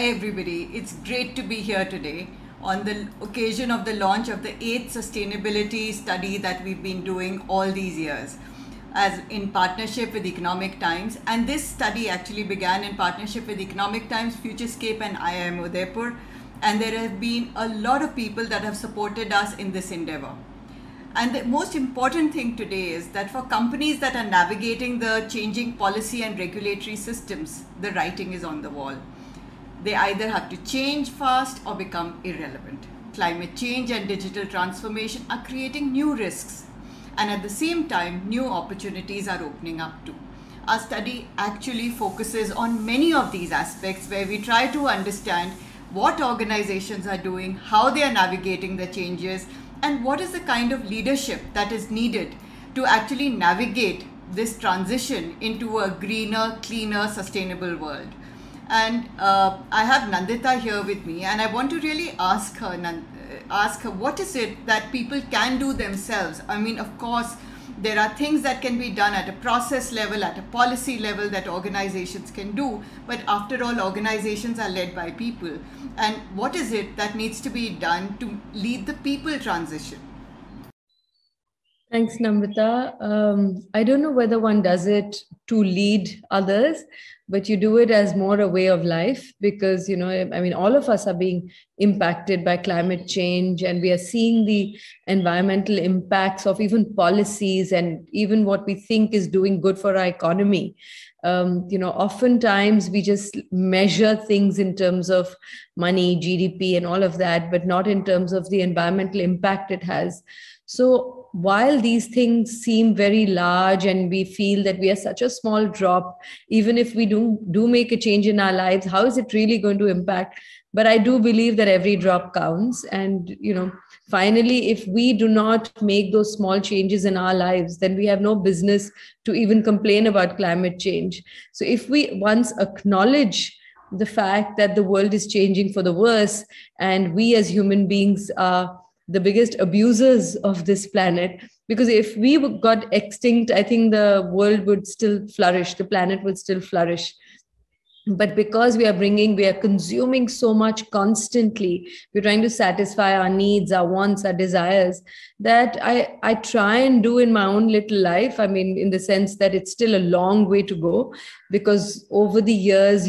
Hi everybody, it's great to be here today on the occasion of the launch of the 8th sustainability study that we've been doing all these years as in partnership with Economic Times. And this study actually began in partnership with Economic Times, Futurescape and IIM Udaipur. And there have been a lot of people that have supported us in this endeavor. And the most important thing today is that for companies that are navigating the changing policy and regulatory systems, the writing is on the wall. They either have to change fast or become irrelevant. Climate change and digital transformation are creating new risks, and at the same time, new opportunities are opening up too. Our study actually focuses on many of these aspects where we try to understand what organizations are doing, how they are navigating the changes, and what is the kind of leadership that is needed to actually navigate this transition into a greener, cleaner, sustainable world. And I have Nandita here with me, and I want to really ask her what is it that people can do themselves. I mean, of course, there are things that can be done at a process level, at a policy level that organizations can do, but after all, organizations are led by people. And what is it that needs to be done to lead the people transition? Thanks, Namrata. I don't know whether one does it to lead others, but you do it as more a way of life because, you know, I mean, all of us are being impacted by climate change and we are seeing the environmental impacts of even policies and even what we think is doing good for our economy. Oftentimes we just measure things in terms of money, GDP and all of that, but not in terms of the environmental impact it has. So while these things seem very large and we feel that we are such a small drop, even if we do make a change in our lives, how is it really going to impact? But I do believe that every drop counts. And, finally, if we do not make those small changes in our lives, then we have no business to even complain about climate change. So if we once acknowledge the fact that the world is changing for the worse and we as human beings are the biggest abusers of this planet, because if we got extinct, I think the world would still flourish, the planet would still flourish. But because we are consuming so much constantly, we're trying to satisfy our needs, our wants, our desires, that I try and do in my own little life. I mean, in the sense that it's still a long way to go, because over the years,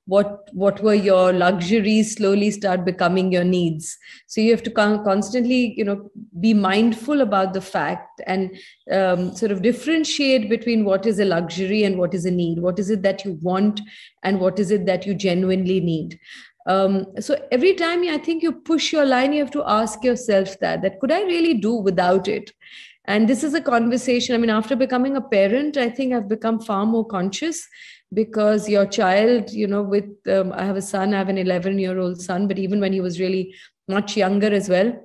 what were your luxuries slowly start becoming your needs. So you have to constantly, be mindful about the fact and sort of differentiate between what is a luxury and what is a need. What is it that you want and what is it that you genuinely need? So every time I think you push your line, you have to ask yourself that could I really do without it? And this is a conversation. I mean, after becoming a parent, I think I've become far more conscious, because your child, I have a son, I have an 11-year-old son, but even when he was really much younger as well,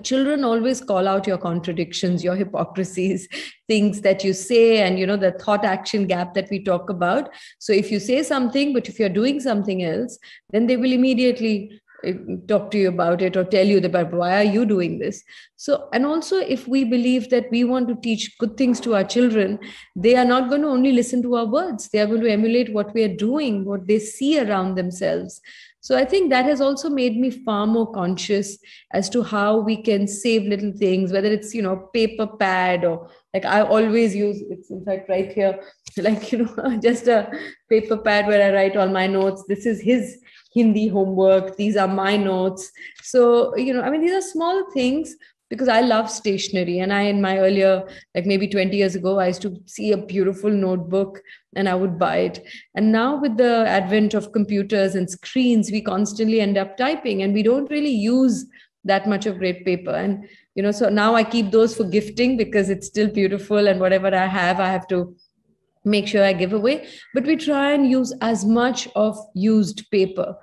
children always call out your contradictions, your hypocrisies, things that you say, and the thought action gap that we talk about. So if you say something, but if you're doing something else, then they will immediately talk to you about it or tell you about why are you doing this. So, and also if we believe that we want to teach good things to our children, they are not going to only listen to our words, they are going to emulate what we are doing, what they see around themselves. So I think that has also made me far more conscious as to how we can save little things, whether it's, paper pad, or like I always use, it's in fact right here, like, just a paper pad where I write all my notes. This is his Hindi homework. These are my notes. So, these are small things, because I love stationery. And in my earlier, like maybe 20 years ago, I used to see a beautiful notebook and I would buy it. And now with the advent of computers and screens, we constantly end up typing and we don't really use that much of great paper. And, so now I keep those for gifting because it's still beautiful. And whatever I have to make sure I give away. But we try and use as much of used paper.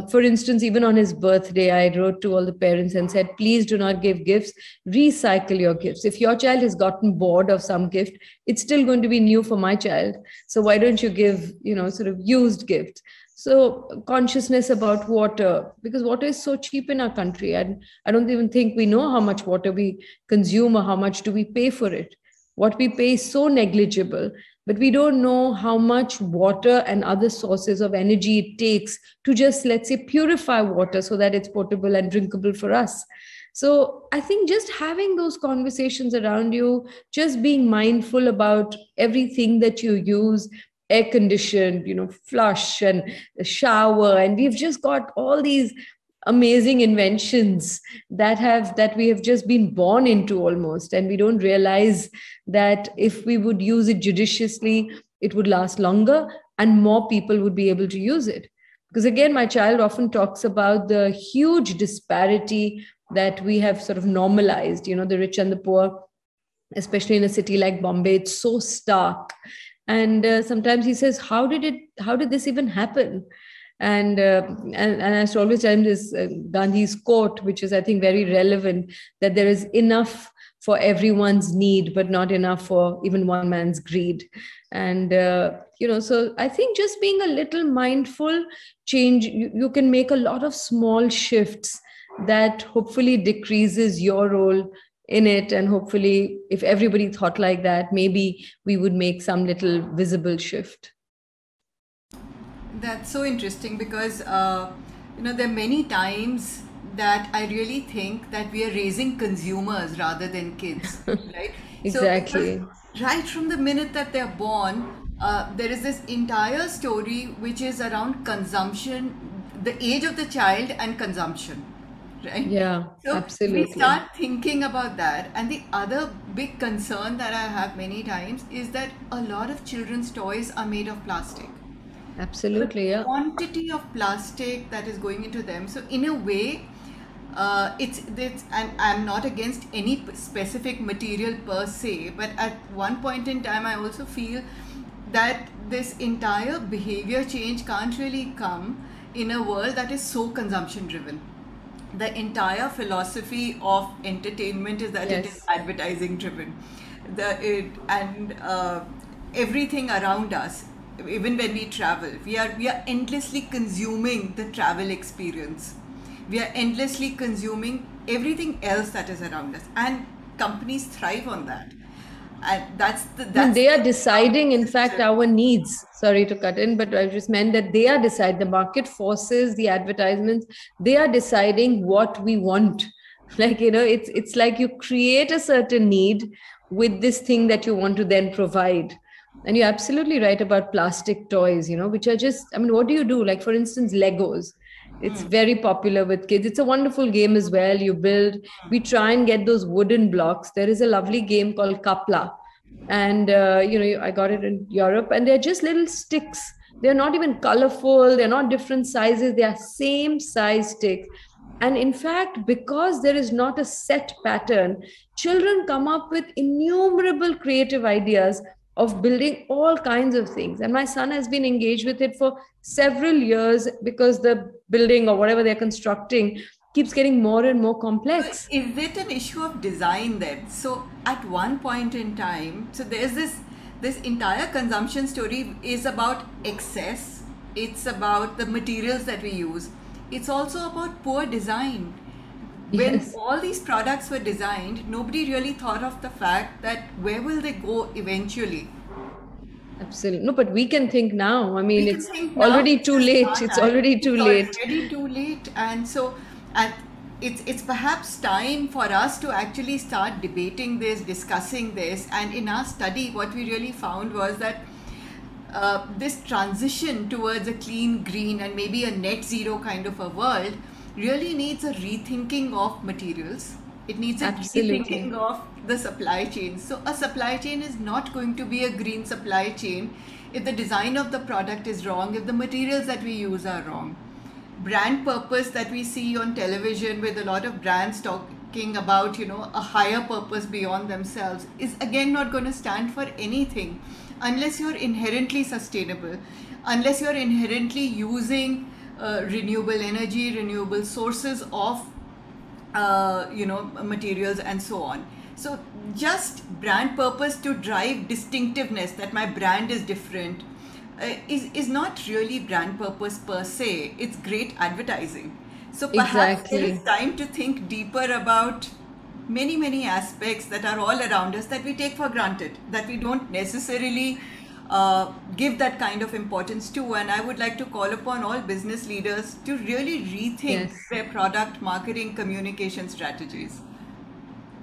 For instance, even on his birthday, I wrote to all the parents and said, please do not give gifts, recycle your gifts. If your child has gotten bored of some gift, it's still going to be new for my child. So why don't you give, sort of used gifts? So consciousness about water, because water is so cheap in our country. And I don't even think we know how much water we consume or how much do we pay for it. What we pay is so negligible but we don't know how much water and other sources of energy it takes to just, let's say, purify water so that it's potable and drinkable for us. So I think just having those conversations around you, just being mindful about everything that you use, air conditioned, flush and shower, and we've just got all these amazing inventions that we have just been born into almost, and we don't realize that if we would use it judiciously, it would last longer and more people would be able to use it. Because again, my child often talks about the huge disparity that we have sort of normalized, the rich and the poor, especially in a city like Bombay. It's so stark. And sometimes he says, how did this even happen? And I used to always tell him this Gandhi's quote, which is, I think, very relevant, that there is enough for everyone's need, but not enough for even one man's greed. And, so I think just being a little mindful, you can make a lot of small shifts that hopefully decreases your role in it. And hopefully, if everybody thought like that, maybe we would make some little visible shift. That's so interesting because, there are many times that I really think that we are raising consumers rather than kids, right? Exactly. So, right from the minute that they're born, there is this entire story which is around consumption, the age of the child and consumption, right? Yeah, So absolutely. we start thinking about that. And the other big concern that I have many times is that a lot of children's toys are made of plastic. Absolutely, The yeah. quantity of plastic that is going into them. So in a way, it's and I'm not against any specific material per se, but at one point in time, I also feel that this entire behavior change can't really come in a world that is so consumption driven. The entire philosophy of entertainment is that it is Yes. advertising driven. Everything around us, even when we travel, we are endlessly consuming the travel experience. We are endlessly consuming everything else that is around us, and companies thrive on that. And They are the deciding, in fact, system. our needs. Sorry to cut in, but I just meant that they are deciding. The market forces, the advertisements, they are deciding what we want. Like, it's like you create a certain need with this thing that you want to then provide. And you're absolutely right about plastic toys, which are just, I mean, what do you do? Like, for instance, Legos. It's very popular with kids. It's a wonderful game as well. You build, we try and get those wooden blocks. There is a lovely game called Kapla. And, I got it in Europe, and they're just little sticks. They're not even colorful. They're not different sizes. They are same size sticks. And in fact, because there is not a set pattern, children come up with innumerable creative ideas of building all kinds of things. And my son has been engaged with it for several years because the building or whatever they're constructing keeps getting more and more So complex. is it an issue of design then? So at one point in time, so there's this entire consumption story is about excess. It's about the materials that we use. It's also about poor design. When Yes. all these products were designed, nobody really thought of the fact that where will they go eventually? Absolutely. No, but we can think now. I mean, We can it's think now already it's too a late. smart It's time. already too It's late. already too late, and so and it's perhaps time for us to actually start debating this, discussing this. And in our study, what we really found was that this transition towards a clean, green, and maybe a net zero kind of a world really needs a rethinking of materials. It needs a rethinking Absolutely. of the supply chain. So, a supply chain is not going to be a green supply chain if the design of the product is wrong, if the materials that we use are wrong. Brand purpose that we see on television with a lot of brands talking about, a higher purpose beyond themselves is again not going to stand for anything unless you're inherently sustainable, unless you're inherently using renewable energy, renewable sources of materials and so on. So just brand purpose to drive distinctiveness, that my brand is different, is not really brand purpose per se. It's great advertising. So perhaps there is Exactly. time to think deeper about many aspects that are all around us that we take for granted, that we don't necessarily give that kind of importance to. And I would like to call upon all business leaders to really rethink Yes. their product marketing communication strategies.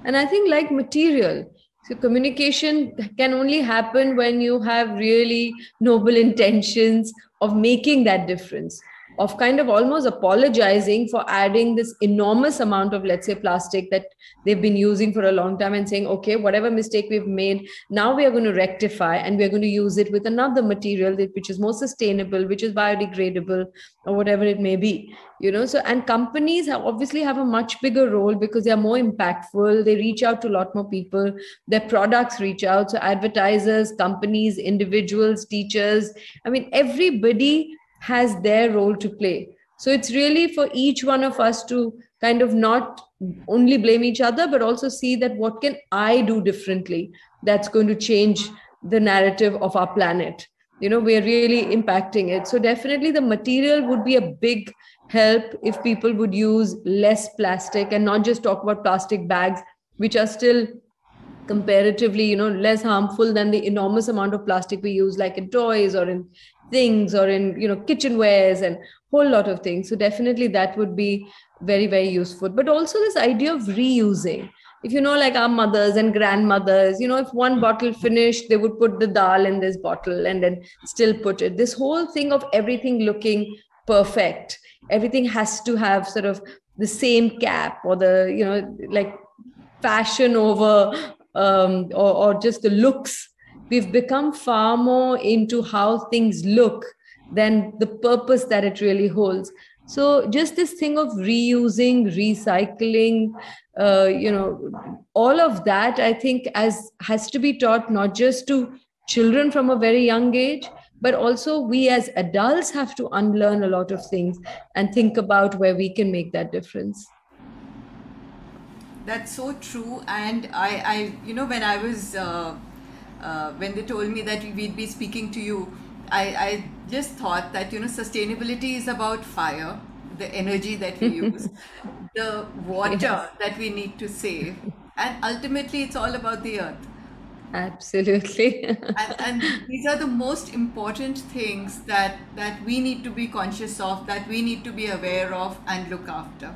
And I think like material, so communication can only happen when you have really noble intentions of making that difference, of kind of almost apologizing for adding this enormous amount of, let's say, plastic that they've been using for a long time, and saying, okay, whatever mistake we've made, now we are going to rectify and we're going to use it with another material which is more sustainable, which is biodegradable, or whatever it may be. So, and companies obviously have a much bigger role because they are more impactful. They reach out to a lot more people. Their products reach out. So advertisers, companies, individuals, teachers, I mean, everybody has their role to play. So it's really for each one of us to kind of not only blame each other, but also see that what can I do differently that's going to change the narrative of our planet. We're really impacting it. So definitely the material would be a big help if people would use less plastic and not just talk about plastic bags, which are still comparatively, less harmful than the enormous amount of plastic we use, like in toys or in things or in, kitchenwares and whole lot of things. So definitely that would be very, very useful. But also this idea of reusing. If like our mothers and grandmothers, if one bottle finished, they would put the dal in this bottle and then still put it. This whole thing of everything looking perfect, everything has to have sort of the same cap, or the, like fashion over or just the looks. We've become far more into how things look than the purpose that it really holds. So just this thing of reusing, recycling, all of that, I think has to be taught not just to children from a very young age, but also we as adults have to unlearn a lot of things and think about where we can make that difference. That's so true. And when I was, when they told me that we'd be speaking to you, I just thought that, sustainability is about fire, the energy that we use, the water Yes. that we need to save, and ultimately it's all about the earth. Absolutely. And these are the most important things that we need to be conscious of, that we need to be aware of and look after.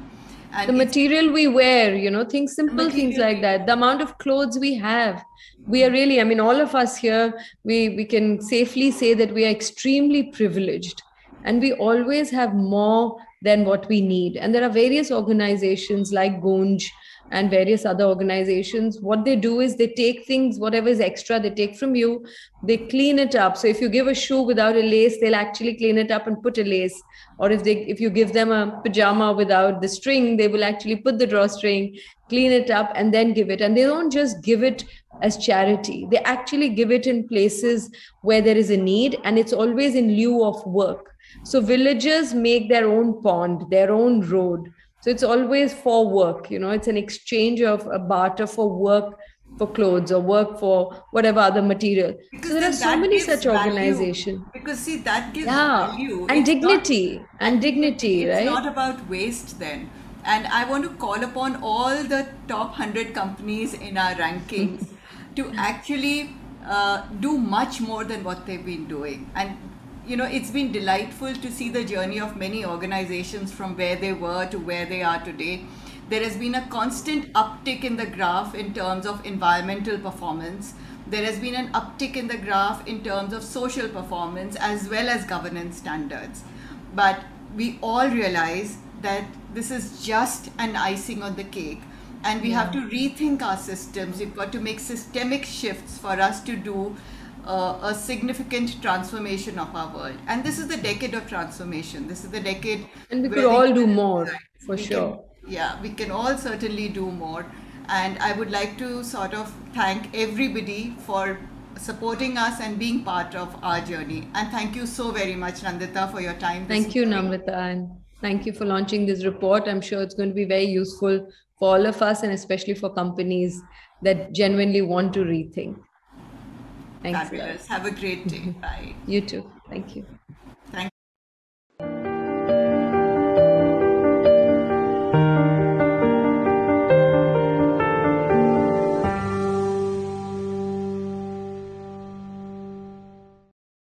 The And it's material we wear, things, the simple things material like we that, the amount of clothes we have. We are really, I mean, all of us here, we can safely say that we are extremely privileged, and we always have more than what we need. And there are various organizations like Gunj and various other organizations. What they do is they take things, whatever is extra, they take from you, they clean it up. So if you give a shoe without a lace, they'll actually clean it up and put a lace. Or if you give them a pajama without the string, they will actually put the drawstring, clean it up, and then give it. And they don't just give it as charity, they actually give it in places where there is a need, and it's always in lieu of work. So villagers make their own pond, their own road. So it's always for work, it's an exchange of a barter for work, for clothes, or work for whatever other material. So because there are then so that many gives such value. organizations. Because see, that gives Yeah. value. And It's not dignity. And and dignity. dignity, It's right? not about waste then. And I want to call upon all the top 100 companies in our rankings to actually do much more than what they've been doing. And it's been delightful to see the journey of many organizations from where they were to where they are today. There has been a constant uptick in the graph in terms of environmental performance. There has been an uptick in the graph in terms of social performance as well as governance standards. But we all realize that this is just an icing on the cake, and we have Yeah. to rethink our systems. We've got to make systemic shifts for us to do a significant transformation of our world. And this is the decade of transformation. This is the decade And we could where the all do human more, design, for we can, sure. yeah, we can all certainly do more. And I would like to sort of thank everybody for supporting us and being part of our journey. And thank you so very much, Nandita, for your time this Thank you, evening. Namrata, and thank you for launching this report. I'm sure it's going to be very useful for all of us, and especially for companies that genuinely want to rethink. Thanks a lot. Fabulous. Have a great day. Bye. You too. Thank you.